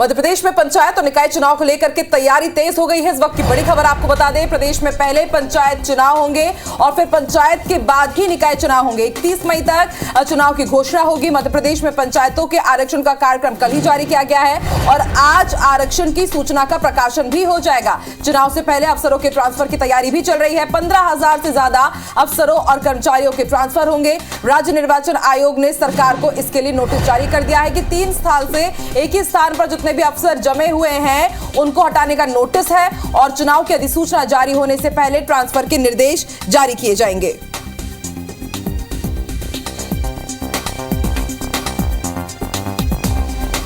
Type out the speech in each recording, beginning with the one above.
मध्य प्रदेश में पंचायत और निकाय चुनाव को लेकर के तैयारी तेज हो गई है। इस वक्त की बड़ी खबर आपको बता दें, प्रदेश में पहले पंचायत चुनाव होंगे और फिर पंचायत के बाद ही निकाय चुनाव होंगे। 31 मई तक चुनाव की घोषणा होगी। मध्य प्रदेश में पंचायतों के आरक्षण का कार्यक्रम कल ही जारी किया गया है और आज आरक्षण की सूचना का प्रकाशन भी हो जाएगा। चुनाव से पहले अफसरों के ट्रांसफर की तैयारी भी चल रही है। 15,000 से ज्यादा अफसरों और कर्मचारियों के ट्रांसफर होंगे। राज्य निर्वाचन आयोग ने सरकार को इसके लिए नोटिस जारी कर दिया है कि 3 साल से एक ही स्थान पर जितने भी अफसर जमे हुए हैं उनको हटाने का नोटिस है और चुनाव की अधिसूचना जारी होने से पहले ट्रांसफर के निर्देश जारी किए जाएंगे।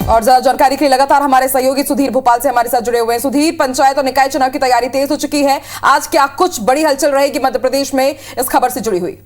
और ज्यादा जानकारी के लिए लगातार हमारे सहयोगी सुधीर भोपाल से हमारे साथ जुड़े हुए हैं। सुधीर, पंचायत और निकाय चुनाव की तैयारी तेज हो चुकी है। आज क्या कुछ बड़ी हलचल रहेगी मध्य प्रदेश में, इस खबर से जुड़ी हुई?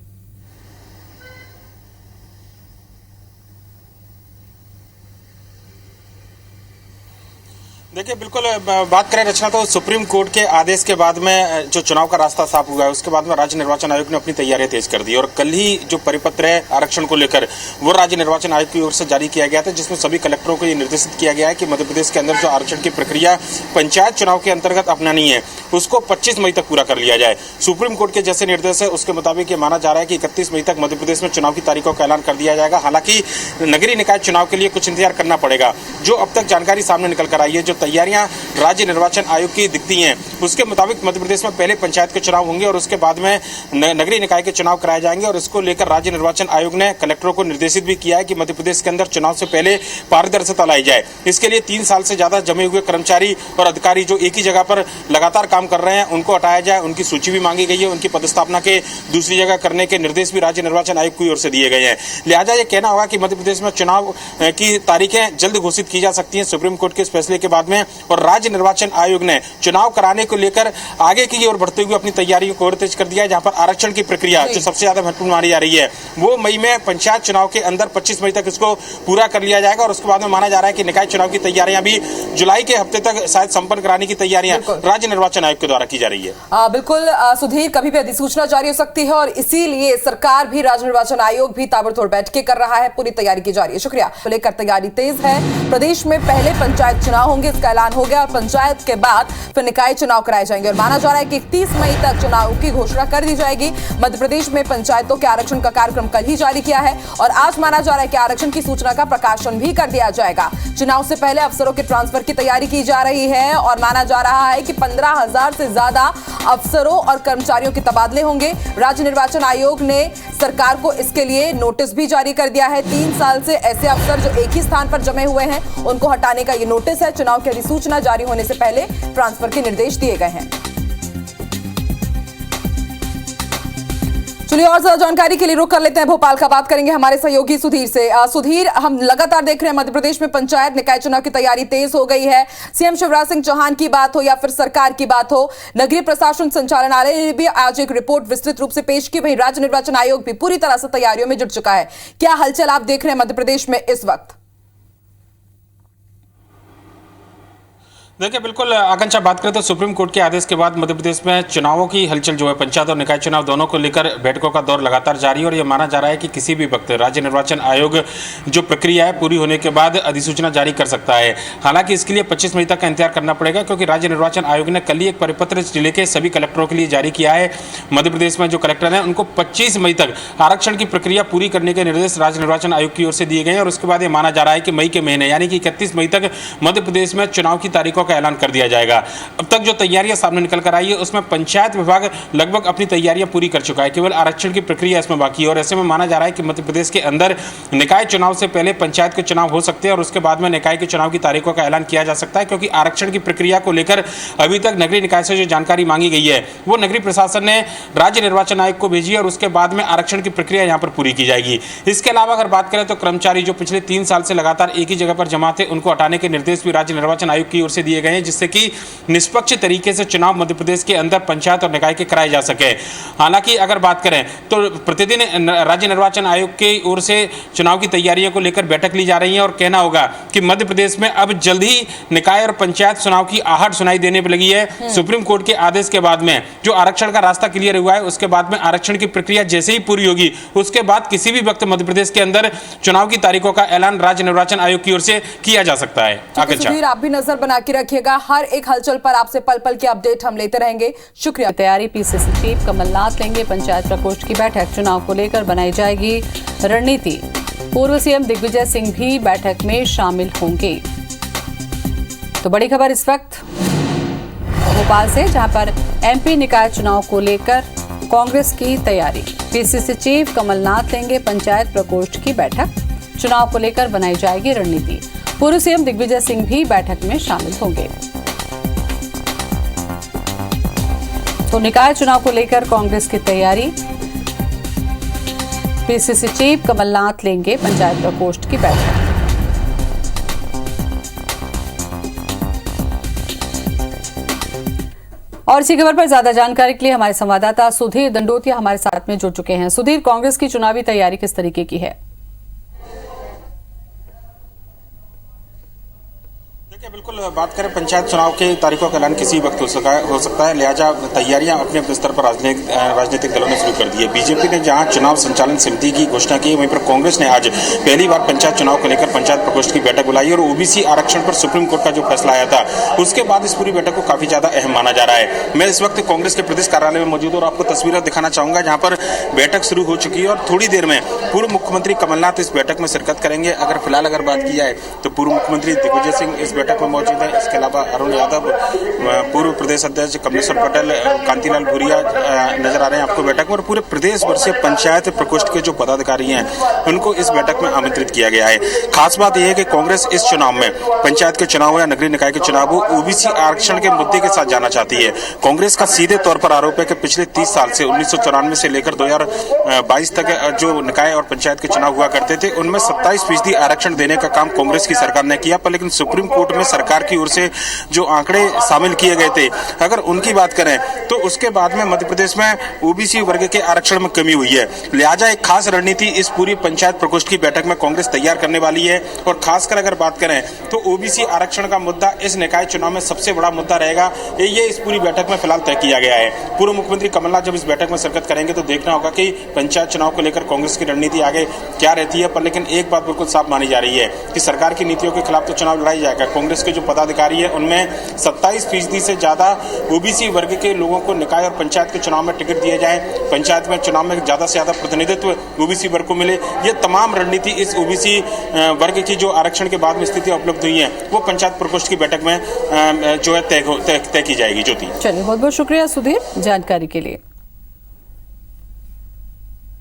देखिए, बिल्कुल बात करें रचना तो सुप्रीम कोर्ट के आदेश के बाद में जो चुनाव का रास्ता साफ हुआ है उसके बाद में राज्य निर्वाचन आयोग ने अपनी तैयारियां तेज कर दी और कल ही जो परिपत्र है आरक्षण को लेकर वो राज्य निर्वाचन आयोग की ओर से जारी किया गया था, जिसमें सभी कलेक्टरों को ये निर्देशित किया गया है कि मध्य प्रदेश के अंदर जो आरक्षण की प्रक्रिया पंचायत चुनाव के अंतर्गत अपनानी है उसको 25 मई तक पूरा कर लिया जाए। सुप्रीम कोर्ट के जैसे निर्देश है उसके मुताबिक ये माना जा रहा है कि 31 मई तक मध्य प्रदेश में चुनाव की तारीखों का ऐलान कर दिया जाएगा। हालांकि नगरीय निकाय चुनाव के लिए कुछ इंतजार करना पड़ेगा। जो अब तक जानकारी सामने निकल कर आई है, जो तैयारियां राज्य निर्वाचन आयोग की दिखती हैं, उसके मुताबिक मध्य प्रदेश में पहले पंचायत के चुनाव होंगे और उसके बाद में नगरीय निकाय के चुनाव कराए जाएंगे। और इसको लेकर राज्य निर्वाचन आयोग ने कलेक्टरों को निर्देशित भी किया है कि मध्य प्रदेश के अंदर चुनाव से पहले पारदर्शिता लाई जाए। इसके लिए 3 साल से ज्यादा जमे हुए कर्मचारी और अधिकारी जो एक ही जगह पर लगातार काम कर रहे हैं उनको हटाया जाए। उनकी सूची भी मांगी गई है। उनकी पदस्थापना के दूसरी जगह करने के निर्देश भी राज्य निर्वाचन आयोग की ओर से दिए गए हैं। लिहाजा यह कहना होगा कि मध्य प्रदेश में चुनाव की तारीखें जल्द घोषित की जा सकती हैं सुप्रीम कोर्ट के इस फैसले के बाद में। और राज्य निर्वाचन आयोग ने चुनाव कराने को लेकर आगे की ओर बढ़ते हुए अपनी तैयारियों को और तेज कर दिया है, जहां पर आरक्षण की प्रक्रिया जो सबसे ज्यादा महत्वपूर्ण मानी जा रही है वो मई में पंचायत चुनाव के अंदर 25 मई तक इसको पूरा कर लिया जाएगा। और उसके बाद में माना जा रहा है कि निकाय चुनाव की तैयारियां भी जुलाई के हफ्ते तक शायद संपन्न कराने की तैयारियां राज्य निर्वाचन आयोग के द्वारा की जा रही है। बिल्कुल सुधीर, कभी भी अधिसूचना जारी हो सकती है और इसीलिए सरकार भी, राज्य निर्वाचन आयोग भी ताबड़तोड़ बैठकें कर रहा है, पूरी तैयारी की जा रही है। शुक्रिया। लेकर तैयारी तेज है। प्रदेश में पहले पंचायत चुनाव होंगे, इसका ऐलान हो गया और पंचायत के बाद फिर निकाय चुनाव कराए जाएंगे और माना जा रहा है कि 31 मई तक चुनाव की घोषणा कर दी जाएगी। मध्य प्रदेश में पंचायतों के आरक्षण का कार्यक्रम कल ही जारी किया है और आज माना जा रहा है कि आरक्षण की सूचना का प्रकाशन भी कर दिया जाएगा। चुनाव से पहले अफसरों के ट्रांसफर की तैयारी की जा रही है और माना जा रहा है कि 15,000 से ज्यादा अफसरों और कर्मचारियों के तबादले होंगे। राज्य निर्वाचन आयोग ने सरकार को इसके लिए नोटिस भी जारी कर दिया है। 3 साल से ऐसे अफसर जो एक ही स्थान पर जमे हुए हैं उनको हटाने का ये नोटिस है। चुनाव की अधिसूचना जारी होने से पहले ट्रांसफर के निर्देश दिए गए हैं। चलिए और ज्यादा जानकारी के लिए रुक कर लेते हैं भोपाल का। बात करेंगे हमारे सहयोगी सुधीर से। सुधीर, हम लगातार देख रहे हैं मध्य प्रदेश में पंचायत निकाय चुनाव की तैयारी तेज हो गई है। सीएम शिवराज सिंह चौहान की बात हो या फिर सरकार की बात हो, नगरीय प्रशासन संचालनालय ने भी आज एक रिपोर्ट विस्तृत रूप से पेश की। वहीं राज्य निर्वाचन आयोग भी पूरी तरह से तैयारियों में जुट चुका है। क्या हलचल आप देख रहे हैं मध्य प्रदेश में इस वक्त? देखिए, बिल्कुल आकांक्षा, बात करें तो सुप्रीम कोर्ट के आदेश के बाद मध्य प्रदेश में चुनावों की हलचल जो है पंचायत और निकाय चुनाव दोनों को लेकर बैठकों का दौर लगातार जारी है और यह माना जा रहा है कि किसी भी वक्त राज्य निर्वाचन आयोग जो प्रक्रिया है पूरी होने के बाद अधिसूचना जारी कर सकता है। हालांकि इसके लिए 25 मई तक का इंतजार करना पड़ेगा क्योंकि राज्य निर्वाचन आयोग ने कल ही एक परिपत्र जिले के सभी कलेक्टरों के लिए जारी किया है। मध्य प्रदेश में जो कलेक्टर हैं उनको 25 मई तक आरक्षण की प्रक्रिया पूरी करने के निर्देश राज्य निर्वाचन आयोग की ओर से दिए गए हैं और उसके बाद ये माना जा रहा है कि मई के महीने यानी कि 31 मई तक मध्य प्रदेश में चुनाव की तारीखों का ऐलान कर दिया जाएगा। अब तक जो तैयारियां सामने निकल कर आई है उसमें पंचायत विभाग लगभग अपनी तैयारियां पूरी कर चुका है, केवल आरक्षण की प्रक्रिया इसमें बाकी है। और ऐसे में माना जा रहा है कि मध्य प्रदेश के अंदर निकाय चुनाव से पहले पंचायत के चुनाव हो सकते हैं और उसके बाद में निकाय के चुनाव की तारीखों का ऐलान किया जा सकता है क्योंकि आरक्षण की प्रक्रिया को लेकर अभी तक नगरीय निकाय से जो जानकारी मांगी गई है वो नगरीय प्रशासन ने राज्य निर्वाचन आयोग को भेजी है और उसके बाद में आरक्षण की प्रक्रिया यहाँ पर पूरी की जाएगी। इसके अलावा अगर बात करें तो कर्मचारी जो पिछले 3 साल से लगातार एक ही जगह पर जमा थे उनको हटाने के निर्देश भी राज्य निर्वाचन आयोग की ओर से दिए लिए गए हैं जिससे कि निष्पक्ष तरीके से चुनाव मध्य प्रदेश के अंदर पंचायत और निकाय के कराए जा सके। हालांकि अगर बात करें तो प्रतिदिन राज्य निर्वाचन आयोग की ओर से चुनाव की तैयारियों को लेकर बैठक ली जा रही है और कहना होगा कि मध्य प्रदेश में अब जल्द ही निकाय और पंचायत चुनाव की आहट सुनाई देने पर लगी है। सुप्रीम कोर्ट के आदेश के बाद में जो आरक्षण का रास्ता क्लियर हुआ है, उसके बाद में आरक्षण की प्रक्रिया जैसे ही पूरी होगी उसके बाद किसी भी वक्त मध्य प्रदेश के अंदर चुनाव की तारीखों का ऐलान राज्य निर्वाचन आयोग की ओर से किया जा सकता है। सुधीर, आप भी नजर बना के रखिएगा, हर एक हलचल पर आपसे पल पल की अपडेट हम लेते रहेंगे। शुक्रिया। तैयारी पीसीसी चीफ कमलनाथ लेंगे पंचायत प्रकोष्ठ की बैठक, चुनाव को लेकर बनाई जाएगी रणनीति। पूर्व सीएम दिग्विजय सिंह भी बैठक में शामिल होंगे। तो बड़ी खबर इस वक्त भोपाल से, जहां पर एमपी निकाय चुनाव को लेकर कांग्रेस की तैयारी। पीसीसी चीफ कमलनाथ लेंगे पंचायत प्रकोष्ठ की बैठक, चुनाव को लेकर बनाई जाएगी रणनीति। पूर्व सीएम दिग्विजय सिंह भी बैठक में शामिल होंगे। तो निकाय चुनाव को लेकर कांग्रेस की तैयारी। पीसीसी चीफ कमलनाथ लेंगे पंचायत प्रकोष्ठ की बैठक। और इसी खबर पर ज्यादा जानकारी के लिए हमारे संवाददाता सुधीर दंडोतिया हमारे साथ में जुड़ चुके हैं। सुधीर, कांग्रेस की चुनावी तैयारी किस तरीके की है? बिल्कुल, बात करें पंचायत चुनाव के तारीखों का ऐलान किसी वक्त हो सकता है, लिहाजा तैयारियां अपने अपने स्तर पर राजनीतिक दलों ने शुरू कर दी है। बीजेपी ने जहां चुनाव संचालन समिति की घोषणा की, वहीं पर कांग्रेस ने आज पहली बार पंचायत चुनाव को लेकर पंचायत प्रकोष्ठ की बैठक बुलाई और ओबीसी आरक्षण पर सुप्रीम कोर्ट का जो फैसला आया था उसके बाद इस पूरी बैठक को काफी ज्यादा अहम माना जा रहा है। मैं इस वक्त कांग्रेस के प्रदेश कार्यालय में मौजूद और आपको तस्वीरें दिखाना चाहूंगा जहां पर बैठक शुरू हो चुकी है और थोड़ी देर में पूर्व मुख्यमंत्री कमलनाथ इस बैठक में शिरकत करेंगे। अगर फिलहाल बात की जाए तो पूर्व मुख्यमंत्री दिग्विजय सिंह इस बैठक में मौजूद है। इसके अलावा अरुण यादव, पूर्व प्रदेश अध्यक्ष कमलेश्वर पटेल, कांतिलाल भूरिया नजर आ रहे हैं आपको बैठक में और पूरे प्रदेश भर से पंचायत प्रकोष्ठ के जो पदाधिकारी हैं उनको इस बैठक में आमंत्रित किया गया है। खास बात यह है कि कांग्रेस इस चुनाव में पंचायत के चुनाव हो या नगरीय निकाय के चुनाव हो, ओबीसी आरक्षण के मुद्दे के साथ जाना चाहती है। कांग्रेस का सीधे तौर पर आरोप है कि पिछले 30 साल से 1994 से लेकर 2022 तक जो निकाय और पंचायत के चुनाव हुआ करते थे उनमें 27% आरक्षण देने का काम कांग्रेस की सरकार ने किया, पर लेकिन सुप्रीम कोर्ट में सरकार की ओर से जो आंकड़े शामिल किए गए थे अगर उनकी बात करें तो उसके बाद में मध्य प्रदेश में ओबीसी वर्ग के आरक्षण में कमी हुई है। लिहाजा एक खास रणनीति इस पूरी पंचायत प्रकोष्ठ की बैठक में कांग्रेस तैयार करने वाली है और खासकर अगर बात करें तो ओबीसी आरक्षण का मुद्दा इस निकाय चुनाव में सबसे बड़ा मुद्दा रहेगा। ये इस पूरी बैठक में फिलहाल तय किया गया है। पूर्व मुख्यमंत्री कमलनाथ जब इस बैठक में शिरकत करेंगे तो देखना होगा कि पंचायत चुनाव को लेकर कांग्रेस की रणनीति आगे क्या रहती है, पर लेकिन एक बात बिल्कुल साफ मानी जा रही है कि सरकार की नीतियों के खिलाफ तो चुनाव लड़ाई जाएगा। कांग्रेस के जो पदाधिकारी है उनमें 27% से ज्यादा ओबीसी वर्ग के लोगों को निकाय और पंचायत के चुनाव में टिकट दिए जाए, पंचायत में चुनाव में ज्यादा से ज्यादा प्रतिनिधित्व ओबीसी वर्ग को मिले। ये तमाम रणनीति इस ओबीसी वर्ग की जो आरक्षण के बाद में स्थितियां उपलब्ध हुई हैं वो पंचायत प्रकोष्ठ की बैठक में जो है तय की जाएगी। ज्योति, चलिए, बहुत बहुत शुक्रिया सुधीर जानकारी के लिए।